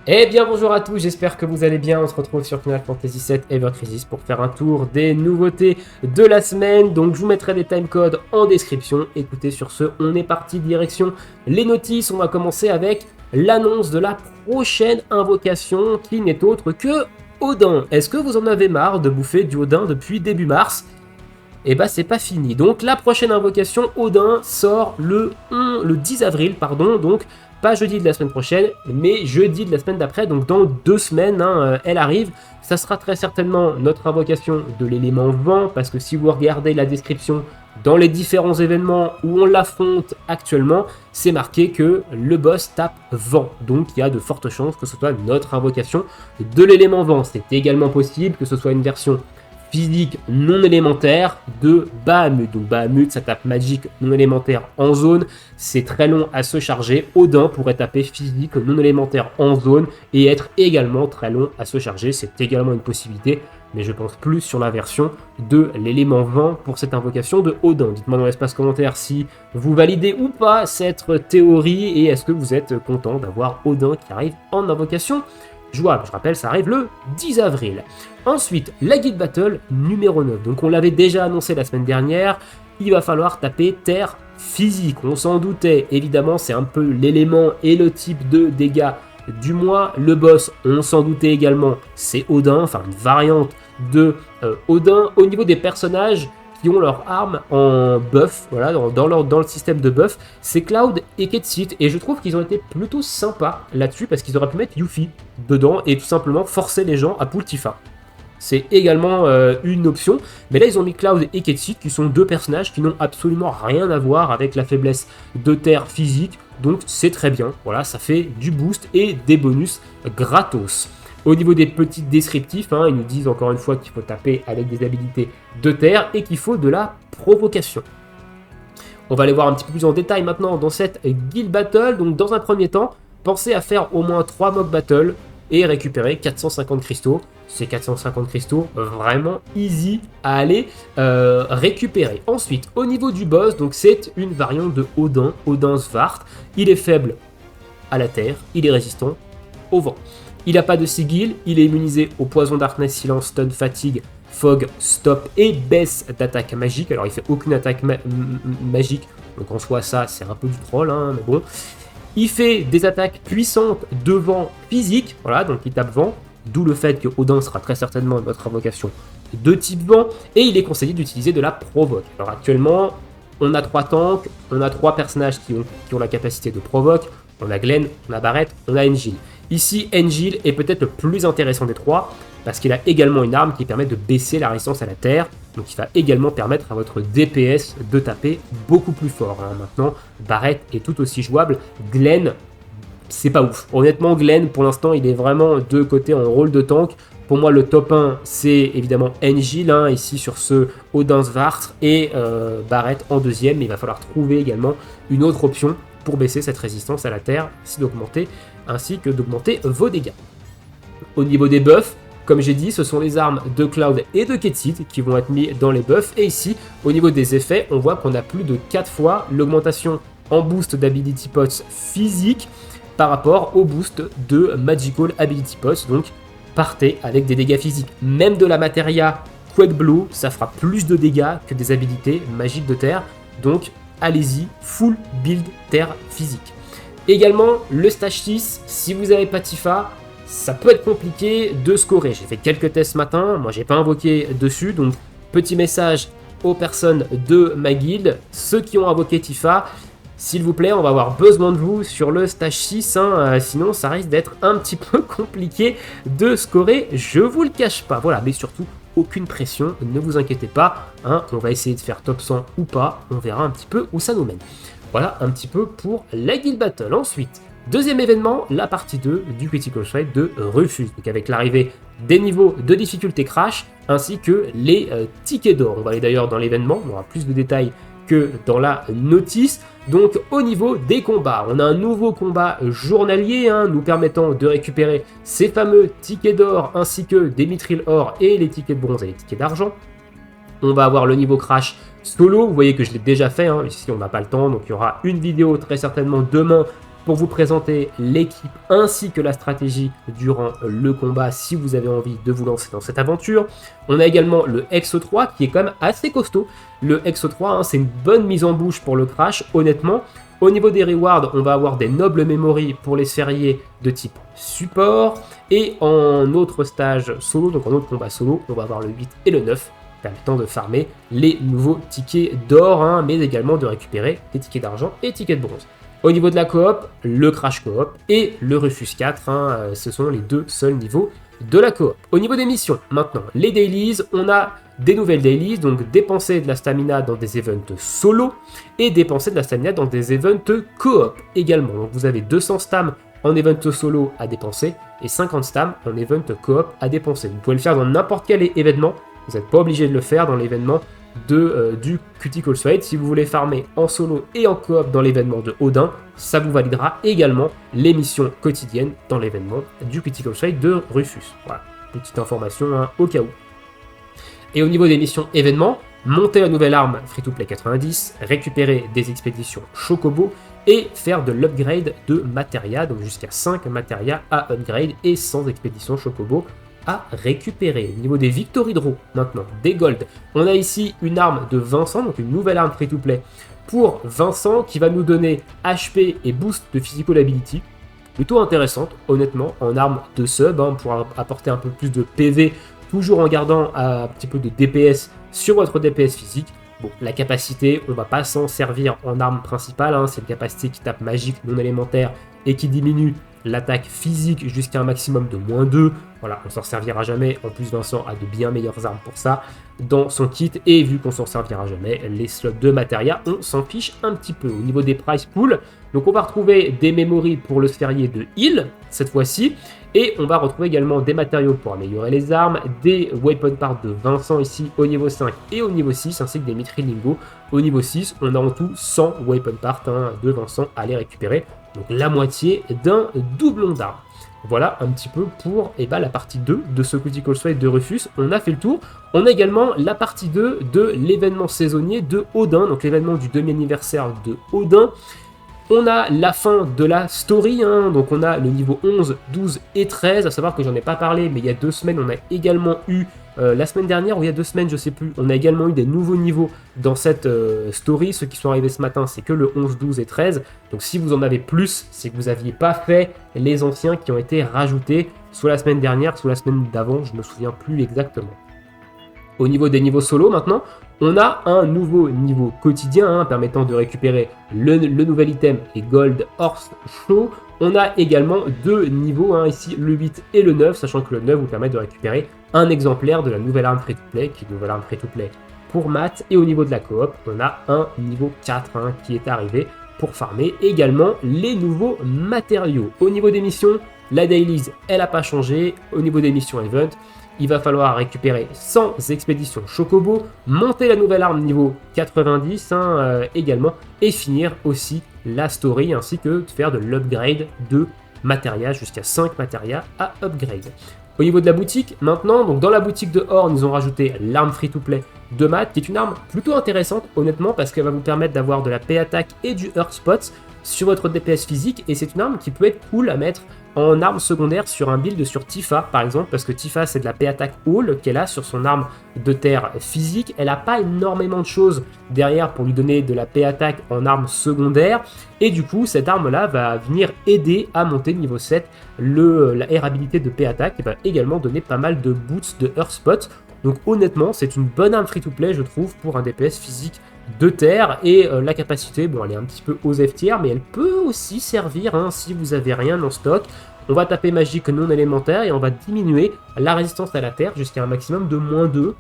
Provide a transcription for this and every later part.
Eh bien bonjour à tous, j'espère que vous allez bien. On se retrouve sur Final Fantasy VII Ever Crisis pour faire un tour des nouveautés de la semaine. Donc je vous mettrai des timecodes en description. Écoutez, sur ce, on est parti direction les notices. On va commencer avec l'annonce de la prochaine invocation qui n'est autre que Odin. Est-ce que vous en avez marre de bouffer du Odin depuis début mars? Et bah c'est pas fini. Donc la prochaine invocation Odin sort le 10 avril, pardon, donc pas jeudi de la semaine prochaine, mais jeudi de la semaine d'après, donc dans 2 semaines, elle arrive. Ça sera très certainement notre invocation de l'élément vent, parce que si vous regardez la description dans les différents événements où on l'affronte actuellement, c'est marqué que le boss tape vent. Donc il y a de fortes chances que ce soit notre invocation de l'élément vent. C'est également possible que ce soit une version physique non élémentaire de Bahamut. Donc Bahamut, ça tape magique non élémentaire en zone, c'est très long à se charger. Odin pourrait taper physique non élémentaire en zone et être également très long à se charger, c'est également une possibilité, mais je pense plus sur la version de l'élément vent pour cette invocation de Odin. Dites-moi dans l'espace commentaire si vous validez ou pas cette théorie et est-ce que vous êtes content d'avoir Odin qui arrive en invocation jouable. Je rappelle, ça arrive le 10 avril. Ensuite, la Guild Battle numéro 9. Donc on l'avait déjà annoncé la semaine dernière, il va falloir taper terre physique. On s'en doutait, évidemment, c'est un peu l'élément et le type de dégâts du mois. Le boss, on s'en doutait également, c'est Odin, enfin une variante de Odin. Au niveau des personnages qui ont leur arme en buff, voilà, dans le système de buff, c'est Cloud et Ketsit, et je trouve qu'ils ont été plutôt sympas là-dessus, parce qu'ils auraient pu mettre Yuffie dedans, et tout simplement forcer les gens à pull Tifa. C'est également une option, mais là ils ont mis Cloud et Ketsit, qui sont deux personnages qui n'ont absolument rien à voir avec la faiblesse de terre physique, donc c'est très bien, voilà, ça fait du boost et des bonus gratos. Au niveau des petits descriptifs, ils nous disent encore une fois qu'il faut taper avec des habilités de terre et qu'il faut de la provocation. On va aller voir un petit peu plus en détail maintenant dans cette Guild Battle. Donc dans un premier temps, pensez à faire au moins 3 mock battles et récupérer 450 cristaux. Ces 450 cristaux, vraiment easy à aller récupérer. Ensuite, au niveau du boss, donc c'est une variante de Odin, Odin Svart. Il est faible à la terre, il est résistant au vent. Il n'a pas de sigil, il est immunisé au poison, darkness, silence, stun, fatigue, fog, stop et baisse d'attaque magique. Alors il fait aucune attaque magique, donc en soi ça c'est un peu du troll, mais bon. Il fait des attaques puissantes de vent physique, voilà, donc il tape vent, d'où le fait que Odin sera très certainement notre invocation de type vent, et il est conseillé d'utiliser de la provoque. Alors actuellement, on a 3 tanks, on a 3 personnages qui ont la capacité de provoque, on a Glenn, on a Barrett, on a Engil. Ici, Engil est peut-être le plus intéressant des 3, parce qu'il a également une arme qui permet de baisser la résistance à la terre, donc il va également permettre à votre DPS de taper beaucoup plus fort. Maintenant, Barrett est tout aussi jouable. Glenn, c'est pas ouf. Honnêtement, Glenn, pour l'instant, il est vraiment de côté en rôle de tank. Pour moi, le top 1, c'est évidemment Engil, ici sur ce Odin Svart, et Barrett en deuxième, mais il va falloir trouver également une autre option pour baisser cette résistance à la terre, ainsi que d'augmenter vos dégâts. Au niveau des buffs, comme j'ai dit, ce sont les armes de Cloud et de Ketsit qui vont être mis dans les buffs, et ici, au niveau des effets, on voit qu'on a plus de 4 fois l'augmentation en boost d'Ability Pots physique par rapport au boost de Magical Ability Pots, donc partez avec des dégâts physiques. Même de la Materia Quake Blue, ça fera plus de dégâts que des habilités magiques de terre, donc allez-y, full build terre physique. Également, le stage 6, si vous n'avez pas Tifa, ça peut être compliqué de scorer. J'ai fait quelques tests ce matin, moi j'ai pas invoqué dessus, donc petit message aux personnes de ma guilde, ceux qui ont invoqué Tifa, s'il vous plaît, on va avoir besoin de vous sur le stage 6, sinon ça risque d'être un petit peu compliqué de scorer, je vous le cache pas. Voilà, mais surtout, aucune pression, ne vous inquiétez pas, on va essayer de faire top 100 ou pas, on verra un petit peu où ça nous mène. Voilà un petit peu pour la Guild Battle. Ensuite, deuxième événement, la partie 2 du Critical Strike de Rufus, donc avec l'arrivée des niveaux de difficulté crash, ainsi que les tickets d'or. On va aller d'ailleurs dans l'événement, on aura plus de détails que dans la notice. Donc au niveau des combats, on a un nouveau combat journalier nous permettant de récupérer ces fameux tickets d'or ainsi que des mithril or et les tickets de bronze et les tickets d'argent. On va avoir le niveau crash solo, vous voyez que je l'ai déjà fait, ici on n'a pas le temps, donc il y aura une vidéo très certainement demain pour vous présenter l'équipe ainsi que la stratégie durant le combat si vous avez envie de vous lancer dans cette aventure. On a également le Exo 3 qui est quand même assez costaud. Le Exo 3, hein, c'est une bonne mise en bouche pour le crash, honnêtement. Au niveau des rewards, on va avoir des nobles memories pour les sphériés de type support. Et en autre stage solo, donc en autre combat solo, on va avoir le 8 et le 9, permettant de farmer les nouveaux tickets d'or, hein, mais également de récupérer des tickets d'argent et tickets de bronze. Au niveau de la coop, le Crash Coop et le Rufus 4, hein, ce sont les deux seuls niveaux de la coop. Au niveau des missions, maintenant, les dailies, on a des nouvelles dailies, donc dépenser de la stamina dans des events solo et dépenser de la stamina dans des events coop également. Donc vous avez 200 stam en event solo à dépenser et 50 stam en event coop à dépenser. Vous pouvez le faire dans n'importe quel événement, vous n'êtes pas obligé de le faire dans l'événement du Critical Strike. Si vous voulez farmer en solo et en coop dans l'événement de Odin, ça vous validera également les missions quotidiennes dans l'événement du Critical Strike de Rufus. Voilà, petite information hein, au cas où. Et au niveau des missions événements, monter la nouvelle arme Free-to-Play 90, récupérer des expéditions Chocobo et faire de l'upgrade de Materia, donc jusqu'à 5 Materia à upgrade et 100 expéditions Chocobo à récupérer. Au niveau des Victory Draw, maintenant, des Gold, on a ici une arme de Vincent, donc une nouvelle arme free-to-play pour Vincent qui va nous donner HP et boost de Physical Ability. Plutôt intéressante, honnêtement, en arme de sub, hein, pour apporter un peu plus de PV, toujours en gardant un petit peu de DPS sur votre DPS physique. Bon, la capacité, on va pas s'en servir en arme principale, hein, c'est une capacité qui tape magique non élémentaire et qui diminue l'attaque physique jusqu'à un maximum de -2. Voilà, on s'en servira jamais. En plus, Vincent a de bien meilleures armes pour ça dans son kit. Et vu qu'on s'en servira jamais, les slots de Materia, on s'en fiche un petit peu. Au niveau des price pools, donc on va retrouver des memories pour le sphérié de heal, cette fois-ci. Et on va retrouver également des matériaux pour améliorer les armes, des weapon parts de Vincent ici au niveau 5 et au niveau 6, ainsi que des mithril lingots. Au niveau 6, on a en tout 100 weapon parts hein, de Vincent à les récupérer. Donc la moitié d'un doublon d'armes. Voilà un petit peu pour la partie 2 de ce Critical Strike de Rufus. On a fait le tour. On a également la partie 2 de l'événement saisonnier de Odin, donc l'événement du demi-anniversaire de Odin. On a la fin de la story, hein, donc on a le niveau 11, 12 et 13, à savoir que j'en ai pas parlé, mais il y a 2 semaines, on a également eu, la semaine dernière ou il y a 2 semaines, je sais plus, on a également eu des nouveaux niveaux dans cette story. Ceux qui sont arrivés ce matin, c'est que le 11, 12 et 13, donc si vous en avez plus, c'est que vous n'aviez pas fait les anciens qui ont été rajoutés, soit la semaine dernière, soit la semaine d'avant, je me souviens plus exactement. Au niveau des niveaux solo maintenant, on a un nouveau niveau quotidien hein, permettant de récupérer le nouvel item, les Gold Horse Show. On a également 2 niveaux, hein, ici le 8 et le 9, sachant que le 9 vous permet de récupérer un exemplaire de la nouvelle arme free-to-play, qui est une nouvelle arme free-to-play pour Matt. Et au niveau de la coop, on a un niveau 4 hein, qui est arrivé pour farmer également les nouveaux matériaux. Au niveau des missions, la dailies, elle n'a pas changé. Au niveau des missions event, il va falloir récupérer 100 expéditions Chocobo, monter la nouvelle arme niveau 90 hein, également, et finir aussi la story, ainsi que faire de l'upgrade de Materia, jusqu'à 5 Materia à upgrade. Au niveau de la boutique, maintenant, donc dans la boutique de Horn, ils ont rajouté l'arme free-to-play de Matt, qui est une arme plutôt intéressante, honnêtement, parce qu'elle va vous permettre d'avoir de la P-Attack et du Earth Spot sur votre DPS physique, et c'est une arme qui peut être cool à mettre en arme secondaire sur un build sur Tifa par exemple, parce que Tifa c'est de la P-Attack All qu'elle a sur son arme de terre physique. Elle n'a pas énormément de choses derrière pour lui donner de la P-Attack en arme secondaire, et du coup cette arme là va venir aider à monter niveau 7 la air habilité de P-Attack, et va également donner pas mal de boots de Earth Spot. Donc honnêtement c'est une bonne arme free to play je trouve pour un DPS physique de terre, et la capacité, bon elle est un petit peu aux F tier, mais elle peut aussi servir hein, si vous avez rien en stock. On va taper magique non élémentaire et on va diminuer la résistance à la terre jusqu'à un maximum de -2.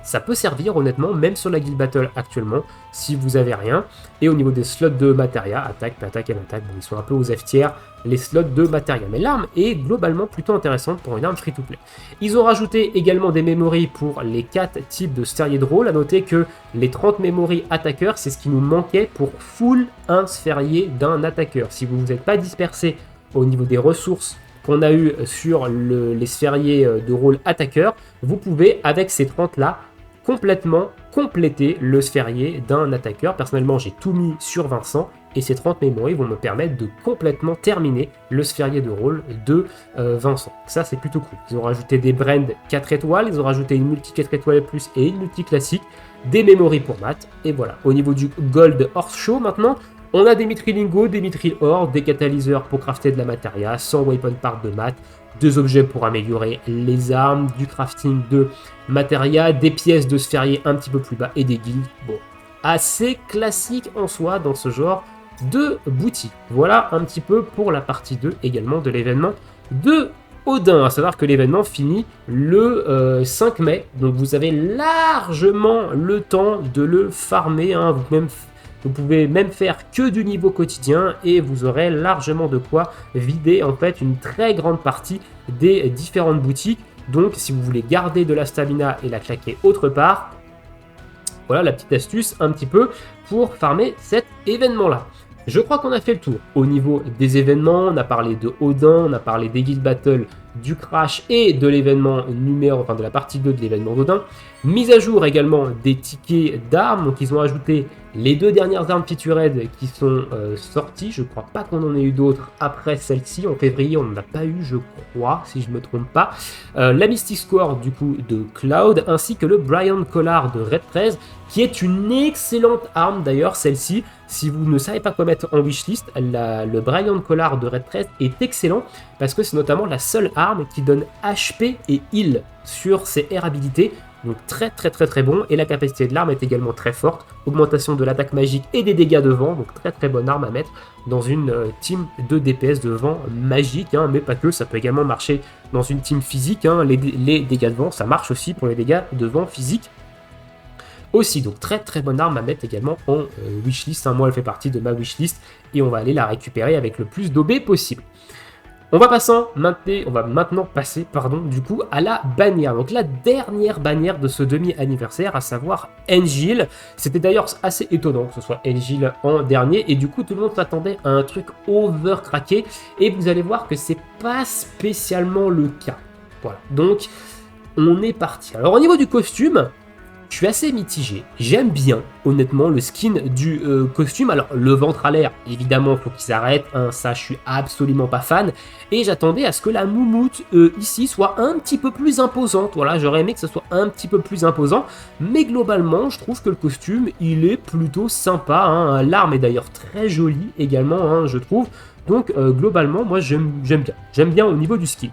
Ça peut servir honnêtement, même sur la Guild Battle actuellement, si vous avez rien. Et au niveau des slots de Materia, attaque et attaque, bon, ils sont un peu aux F tier, les slots de Materia. Mais l'arme est globalement plutôt intéressante pour une arme free-to-play. Ils ont rajouté également des memories pour les 4 types de sphériés de rôle. À noter que les 30 memories attaqueurs, c'est ce qui nous manquait pour full un sphérié d'un attaqueur. Si vous ne vous êtes pas dispersé au niveau des ressources qu'on a eu sur les sphériés de rôle attaqueurs, vous pouvez, avec ces 30 là, complètement compléter le sphérié d'un attaqueur. Personnellement, j'ai tout mis sur Vincent et ces 30 memories vont me permettre de complètement terminer le sphérié de rôle de Vincent. Ça, c'est plutôt cool. Ils ont rajouté des brands 4 étoiles, ils ont rajouté une multi 4 étoiles et plus et une multi classique, des memories pour Matt, et voilà. Au niveau du Gold Horse Show maintenant, on a des mithril ingots, des mithril ore, des catalyseurs pour crafter de la matéria, 100 weapon parts de Matt, 2 objets pour améliorer les armes, du crafting de matéria, des pièces de sphérié un petit peu plus bas et des guilds. Bon, assez classique en soi dans ce genre de boutique. Voilà un petit peu pour la partie 2 également de l'événement de Odin, à savoir que l'événement finit le 5 mai, donc vous avez largement le temps de le farmer, hein. Vous pouvez même faire que du niveau quotidien et vous aurez largement de quoi vider en fait une très grande partie des différentes boutiques. Donc si vous voulez garder de la stamina et la claquer autre part, voilà la petite astuce un petit peu pour farmer cet événement là. Je crois qu'on a fait le tour au niveau des événements, on a parlé de Odin, on a parlé des Guild Battle, du Crash et de l'événement enfin de la partie 2 de l'événement d'Odin. Mise à jour également des tickets d'armes, donc ils ont ajouté les 2 dernières armes featured qui sont sorties, je crois pas qu'on en ait eu d'autres après celle-ci, en février on n'en a pas eu je crois, si je me trompe pas. La Mystic Square du coup de Cloud, ainsi que le Brian Collard de Red 13, qui est une excellente arme d'ailleurs celle-ci. Si vous ne savez pas quoi mettre en wishlist, le Brian Collard de Red 13 est excellent parce que c'est notamment la seule arme qui donne HP et heal sur ses air habilités. Donc très bon, et la capacité de l'arme est également très forte, augmentation de l'attaque magique et des dégâts de vent, donc très bonne arme à mettre dans une team de DPS de vent magique, hein, mais pas que, ça peut également marcher dans une team physique, hein, les dégâts de vent ça marche aussi pour les dégâts de vent physique aussi, donc très bonne arme à mettre également en wishlist, hein. Moi elle fait partie de ma wishlist et on va aller la récupérer avec le plus d'OB possible. On va maintenant passer du coup à la bannière. Donc la dernière bannière de ce demi-anniversaire, à savoir Engil. C'était d'ailleurs assez étonnant que ce soit Engil en dernier. Et du coup, tout le monde s'attendait à un truc overcraqué. Et vous allez voir que c'est pas spécialement le cas. Voilà. Donc, on est parti. Alors au niveau du costume, je suis assez mitigé. J'aime bien, honnêtement, le skin du costume. Alors, le ventre à l'air, évidemment, faut qu'il s'arrête. Hein, ça, je suis absolument pas fan. Et j'attendais à ce que la moumoute, ici, soit un petit peu plus imposante. Voilà, j'aurais aimé que ce soit un petit peu plus imposant. Mais globalement, je trouve que le costume, il est plutôt sympa. Hein. L'arme est d'ailleurs très jolie également, hein, je trouve. Donc, globalement, moi, j'aime bien. J'aime bien au niveau du skin.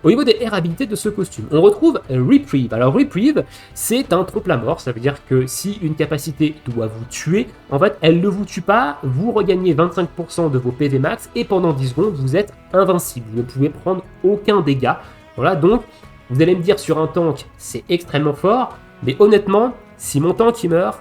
Au niveau des air habilités de ce costume, on retrouve Reprieve. Alors Reprieve, c'est un trompe-la-mort, ça veut dire que si une capacité doit vous tuer, en fait, elle ne vous tue pas, vous regagnez 25% de vos PV max et pendant 10 secondes, vous êtes invincible. Vous ne pouvez prendre aucun dégât. Voilà, donc, vous allez me dire sur un tank, c'est extrêmement fort, mais honnêtement, si mon tank il meurt,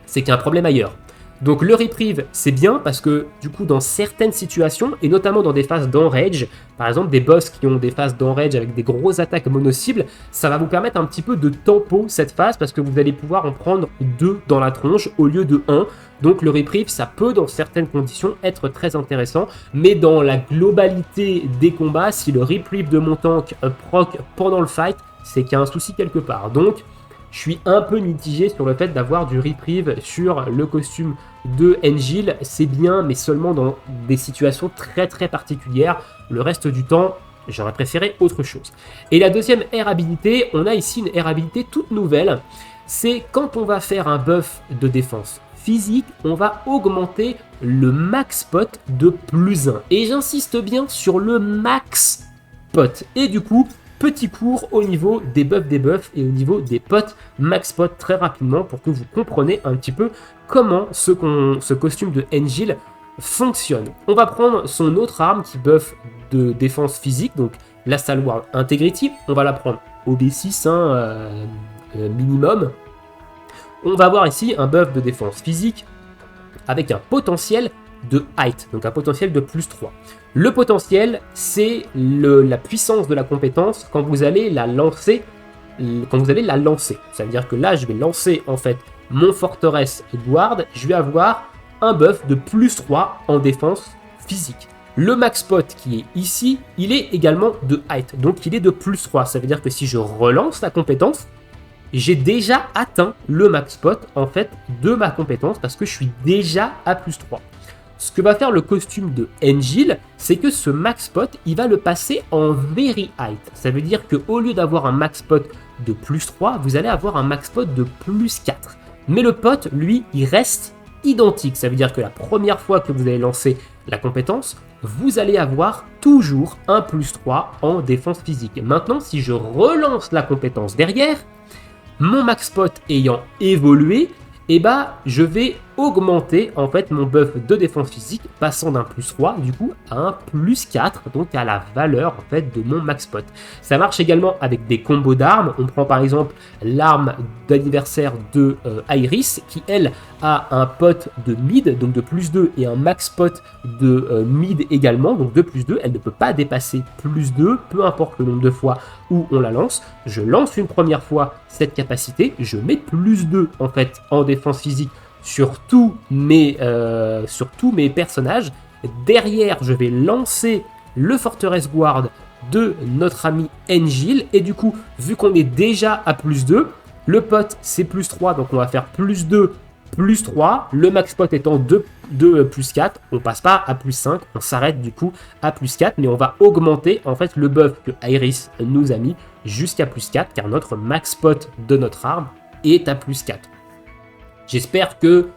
c'est qu'il y a un problème ailleurs. Donc le Reprieve, c'est bien parce que du coup dans certaines situations, et notamment dans des phases d'enrage, par exemple des boss qui ont des phases d'enrage avec des grosses attaques mono-cibles, ça va vous permettre un petit peu de tempo cette phase parce que vous allez pouvoir en prendre 2 dans la tronche au lieu de 1. Donc le Reprieve, ça peut dans certaines conditions être très intéressant, mais dans la globalité des combats, si le Reprieve de mon tank proc pendant le fight, c'est qu'il y a un souci quelque part. Donc je suis un peu mitigé sur le fait d'avoir du Reprieve sur le costume de Engil. C'est bien, mais seulement dans des situations très particulières. Le reste du temps, j'aurais préféré autre chose. Et la deuxième air habilité, on a ici une air habilité toute nouvelle. C'est quand on va faire un buff de défense physique, on va augmenter le max pot de +1. Et j'insiste bien sur le max pot. Et du coup, petit cours au niveau des buffs et au niveau des potes max pot très rapidement pour que vous compreniez un petit peu comment ce costume de Engil fonctionne. On va prendre son autre arme qui buff de défense physique, donc la Stalwart Integrity. On va la prendre au B6 minimum. On va avoir ici un buff de défense physique avec un potentiel de height, donc un potentiel de +3. Le potentiel, c'est la puissance de la compétence quand vous allez la lancer. Ça veut dire que là, je vais lancer en fait mon Forteress Edward, je vais avoir un buff de +3 en défense physique. Le max pot qui est ici, il est également de height, donc il est de +3. Ça veut dire que si je relance la compétence, j'ai déjà atteint le max pot en fait de ma compétence parce que je suis déjà à +3. Ce que va faire le costume de Angel, c'est que ce max pot, il va le passer en very height. Ça veut dire qu'au lieu d'avoir un max pot de plus 3, vous allez avoir un max pot de plus 4. Mais le pot, lui, il reste identique. Ça veut dire que la première fois que vous allez lancer la compétence, vous allez avoir toujours un plus 3 en défense physique. Maintenant, si je relance la compétence derrière, mon max pot ayant évolué, et bah je vais augmenter en fait mon buff de défense physique, passant d'un plus 3 du coup à un plus 4, donc à la valeur en fait de mon max pot. Ça marche également avec des combos d'armes. On prend par exemple l'arme d'anniversaire de Iris qui elle a un pot de mid, donc de plus 2, et un max pot de mid également, donc de plus 2. Elle ne peut pas dépasser plus 2, peu importe le nombre de fois où on la lance. Je lance une première fois cette capacité, je mets plus 2 en fait en défense physique sur tous mes personnages. Derrière, je vais lancer le Fortress Guard de notre ami Angel, et du coup, vu qu'on est déjà à plus 2, le pot c'est plus 3, donc on va faire plus 2, plus 3, le max pot étant 2 plus 4, on passe pas à plus 5, on s'arrête du coup à plus 4, mais on va augmenter en fait le buff que Iris nous a mis jusqu'à plus 4, car notre max pot de notre arme est à plus 4. J'espère que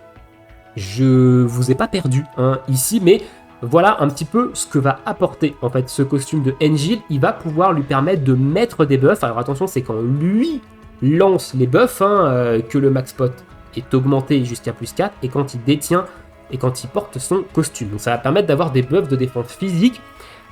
je vous ai pas perdu ici, mais voilà un petit peu ce que va apporter en fait ce costume de Angel. Il va pouvoir lui permettre de mettre des buffs. Alors attention, c'est quand lui lance les buffs que le max pot est augmenté jusqu'à plus 4, et quand il détient et quand il porte son costume. Donc ça va permettre d'avoir des buffs de défense physique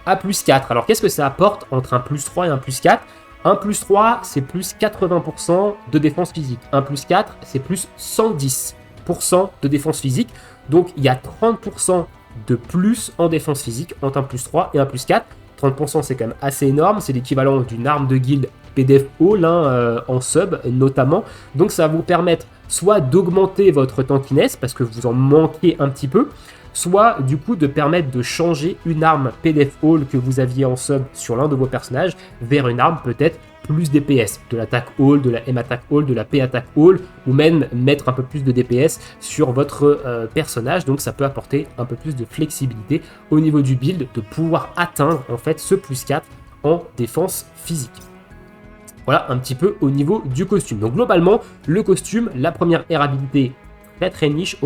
à plus 4. Alors qu'est-ce que ça apporte entre un plus 3 et un plus 4 ? Un plus 3, c'est plus 80% de défense physique. Un plus 4, c'est plus 110% de défense physique. Donc, il y a 30% de plus en défense physique entre un plus 3 et un plus 4. 30%, c'est quand même assez énorme. C'est l'équivalent d'une arme de guilde PDF All en sub notamment. Donc, ça va vous permettre soit d'augmenter votre tankiness parce que vous en manquez un petit peu, soit du coup de permettre de changer une arme PDF All que vous aviez en sub sur l'un de vos personnages vers une arme peut-être plus DPS, de l'attaque All, de la M attaque All, de la P attaque All, ou même mettre un peu plus de DPS sur votre personnage. Donc ça peut apporter un peu plus de flexibilité au niveau du build, de pouvoir atteindre en fait ce plus 4 en défense physique. Voilà un petit peu au niveau du costume. Donc globalement, le costume, la première air habilité très niche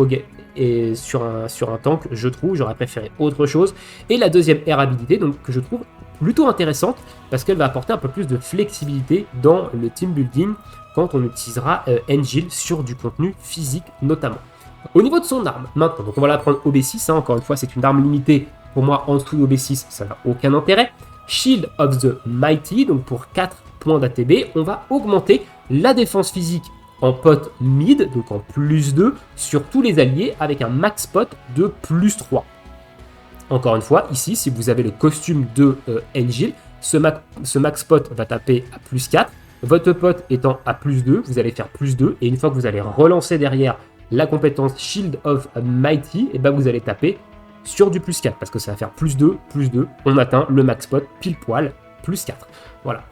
et sur un tank, je trouve, j'aurais préféré autre chose. Et la deuxième air habilité, donc que je trouve plutôt intéressante parce qu'elle va apporter un peu plus de flexibilité dans le team building quand on utilisera Angel sur du contenu physique notamment. Au niveau de son arme, maintenant, donc on va la prendre OB6, encore une fois c'est une arme limitée, pour moi en dessous d'OB6 ça n'a aucun intérêt. Shield of the Mighty, donc pour 4 points d'ATB, on va augmenter la défense physique en pot mid, donc en plus 2, sur tous les alliés avec un max pot de plus 3. Encore une fois, ici, si vous avez le costume de Angel, ce max pot va taper à plus 4, votre pot étant à plus 2, vous allez faire plus 2, et une fois que vous allez relancer derrière la compétence Shield of Mighty, et ben vous allez taper sur du plus 4, parce que ça va faire plus 2, on atteint le max pot pile poil, plus 4. Voilà.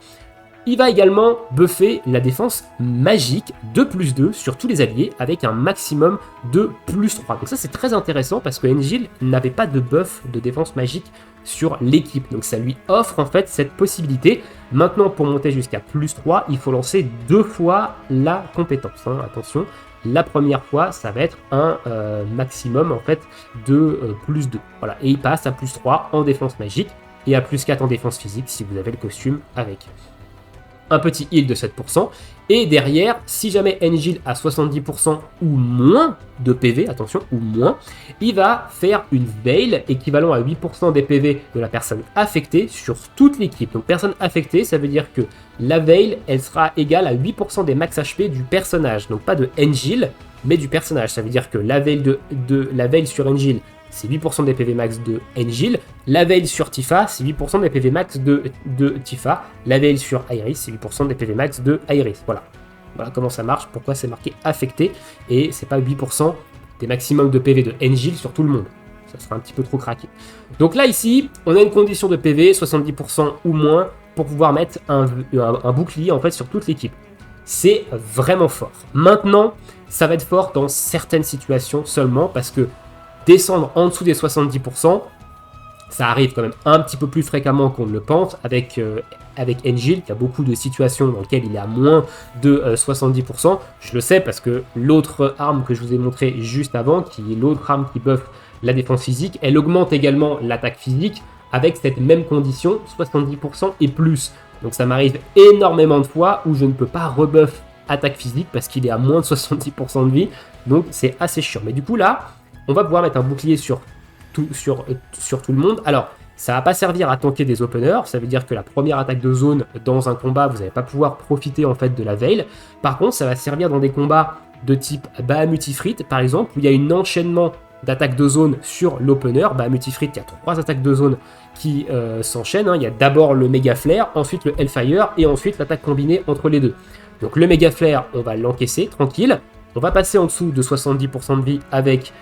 Il va également buffer la défense magique de plus 2 sur tous les alliés avec un maximum de plus 3. Donc ça c'est très intéressant parce que Angel n'avait pas de buff de défense magique sur l'équipe. Donc ça lui offre en fait cette possibilité. Maintenant pour monter jusqu'à plus 3, il faut lancer 2 fois la compétence. Attention, la première fois ça va être un maximum en fait de plus 2. Voilà. Et il passe à plus 3 en défense magique et à plus 4 en défense physique si vous avez le costume avec. Un petit heal de 7%, et derrière, si jamais Angel a 70% ou moins de PV, attention, ou moins, il va faire une veil équivalent à 8% des PV de la personne affectée sur toute l'équipe. Donc personne affectée, ça veut dire que la veil, elle sera égale à 8% des max HP du personnage, donc pas de Angel, mais du personnage. Ça veut dire que la veil, la veil sur Angel, c'est 8% des PV max de Angel. La veil sur Tifa, c'est 8% des PV max de Tifa. La veil sur Iris, c'est 8% des PV max de Iris. Voilà comment ça marche, pourquoi c'est marqué affecté. Et c'est pas 8% des maximums de PV de Angel sur tout le monde. Ça sera un petit peu trop craqué. Donc là, ici, on a une condition de PV, 70% ou moins, pour pouvoir mettre un bouclier en fait sur toute l'équipe. C'est vraiment fort. Maintenant, ça va être fort dans certaines situations seulement parce que descendre en dessous des 70%. Ça arrive quand même un petit peu plus fréquemment qu'on ne le pense avec Engil, qui a beaucoup de situations dans lesquelles il est à moins de 70%. Je le sais parce que l'autre arme que je vous ai montré juste avant, qui est l'autre arme qui buff la défense physique, elle augmente également l'attaque physique avec cette même condition, 70% et plus. Donc ça m'arrive énormément de fois où je ne peux pas rebuff attaque physique parce qu'il est à moins de 70% de vie. Donc c'est assez chiant. Mais du coup là, on va pouvoir mettre un bouclier sur tout le monde. Alors, ça va pas servir à tanker des openers, ça veut dire que la première attaque de zone dans un combat, vous n'allez pas pouvoir profiter en fait de la veil. Par contre, ça va servir dans des combats de type Bahamut Ifrit, par exemple, où il y a un enchaînement d'attaques de zone sur l'opener. Bahamut Ifrit, il y a 3 attaques de zone qui s'enchaînent. Il y a d'abord le Méga Flare, ensuite le Hellfire, et ensuite l'attaque combinée entre les deux. Donc le Méga Flare, on va l'encaisser, tranquille. On va passer en dessous de 70% de vie avec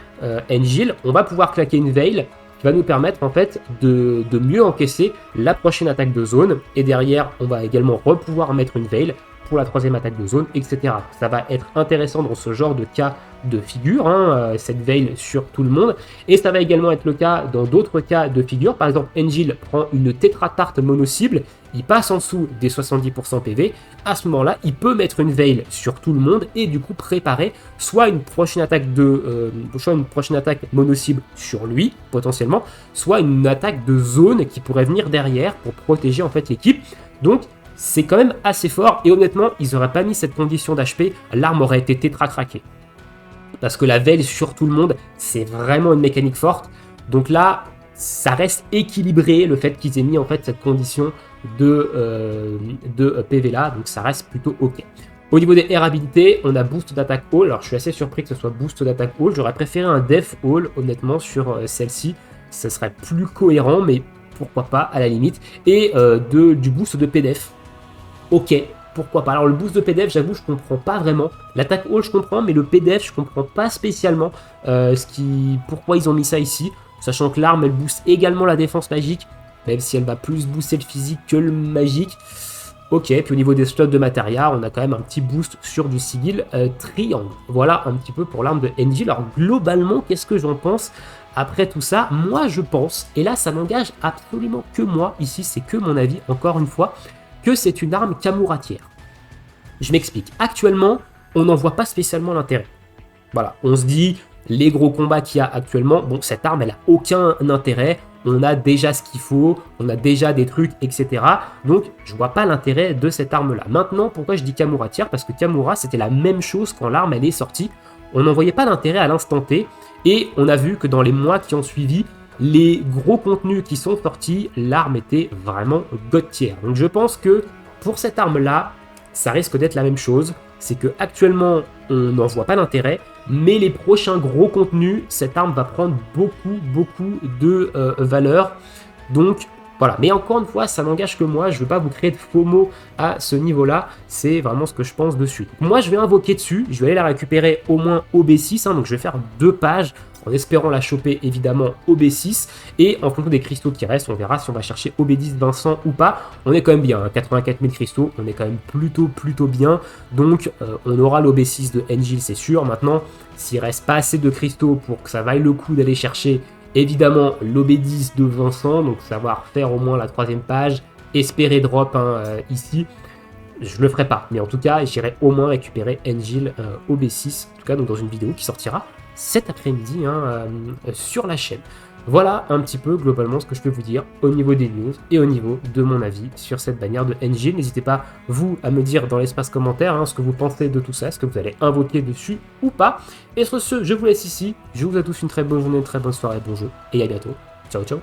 Engil. On va pouvoir claquer une veil qui va nous permettre en fait de mieux encaisser la prochaine attaque de zone. Et derrière, on va également pouvoir mettre une veil pour la troisième attaque de zone, etc. Ça va être intéressant dans ce genre de cas de figure, cette veil sur tout le monde. Et ça va également être le cas dans d'autres cas de figure. Par exemple, Engil prend une tétratarte mono-cible, il passe en dessous des 70% PV. À ce moment-là, il peut mettre une veil sur tout le monde et du coup préparer soit une prochaine attaque mono-cible sur lui, potentiellement, soit une attaque de zone qui pourrait venir derrière pour protéger en fait l'équipe. Donc, c'est quand même assez fort et honnêtement, ils n'auraient pas mis cette condition d'HP, l'arme aurait été tétra-craquée. Parce que la veille sur tout le monde, c'est vraiment une mécanique forte. Donc là, ça reste équilibré le fait qu'ils aient mis en fait cette condition de PV là, donc ça reste plutôt ok. Au niveau des R habilités, on a boost d'attaque all. Alors je suis assez surpris que ce soit boost d'attaque all. J'aurais préféré un def all honnêtement sur celle-ci. Ça serait plus cohérent, mais pourquoi pas à la limite. Et du boost de PDF. Ok, pourquoi pas. Alors le boost de PDF, j'avoue, je comprends pas vraiment. L'attaque all, je comprends, mais le PDF, je comprends pas spécialement pourquoi ils ont mis ça ici. Sachant que l'arme, elle booste également la défense magique, même si elle va plus booster le physique que le magique. Ok, puis au niveau des slots de matéria, on a quand même un petit boost sur du sigil triangle. Voilà un petit peu pour l'arme de Engil. Alors globalement, qu'est-ce que j'en pense après tout ça? Moi, je pense, et là, ça n'engage absolument que moi, ici, c'est que mon avis, encore une fois, que c'est une arme camuratière. Je m'explique. Actuellement, on n'en voit pas spécialement l'intérêt. Voilà, on se dit, les gros combats qu'il y a actuellement, bon, cette arme, elle a aucun intérêt, on a déjà ce qu'il faut, on a déjà des trucs, etc. Donc, je vois pas l'intérêt de cette arme-là. Maintenant, pourquoi je dis camuratière? Parce que Kamura, c'était la même chose quand l'arme, elle est sortie. On n'en voyait pas d'intérêt à l'instant T, et on a vu que dans les mois qui ont suivi, les gros contenus qui sont sortis, l'arme était vraiment god tier. Donc je pense que pour cette arme-là, ça risque d'être la même chose. C'est que actuellement, on n'en voit pas l'intérêt, mais les prochains gros contenus, cette arme va prendre beaucoup de valeur. Donc voilà, mais encore une fois, ça n'engage que moi, je ne veux pas vous créer de FOMO à ce niveau-là, c'est vraiment ce que je pense dessus. Donc, moi, je vais invoquer dessus, je vais aller la récupérer au moins au B6, donc je vais faire 2 pages, en espérant la choper évidemment au B6, et en fonction des cristaux qui restent, on verra si on va chercher au B10 Vincent ou pas. On est quand même bien, 84 000 cristaux, on est quand même plutôt bien, donc on aura l'OB6 de Engil, c'est sûr. Maintenant, s'il reste pas assez de cristaux pour que ça vaille le coup d'aller chercher évidemment l'OB10 de Vincent, donc savoir faire au moins la 3e page, espérer drop ici, je le ferai pas, mais en tout cas j'irai au moins récupérer Engil OB6, en tout cas donc dans une vidéo qui sortira cet après-midi sur la chaîne. Voilà un petit peu globalement ce que je peux vous dire au niveau des news et au niveau de mon avis sur cette bannière de Engil. N'hésitez pas, vous, à me dire dans l'espace commentaire ce que vous pensez de tout ça, est-ce que vous allez invoquer dessus ou pas. Et sur ce, je vous laisse ici, je vous souhaite à tous une très bonne journée, une très bonne soirée, bon jeu, et à bientôt. Ciao ciao.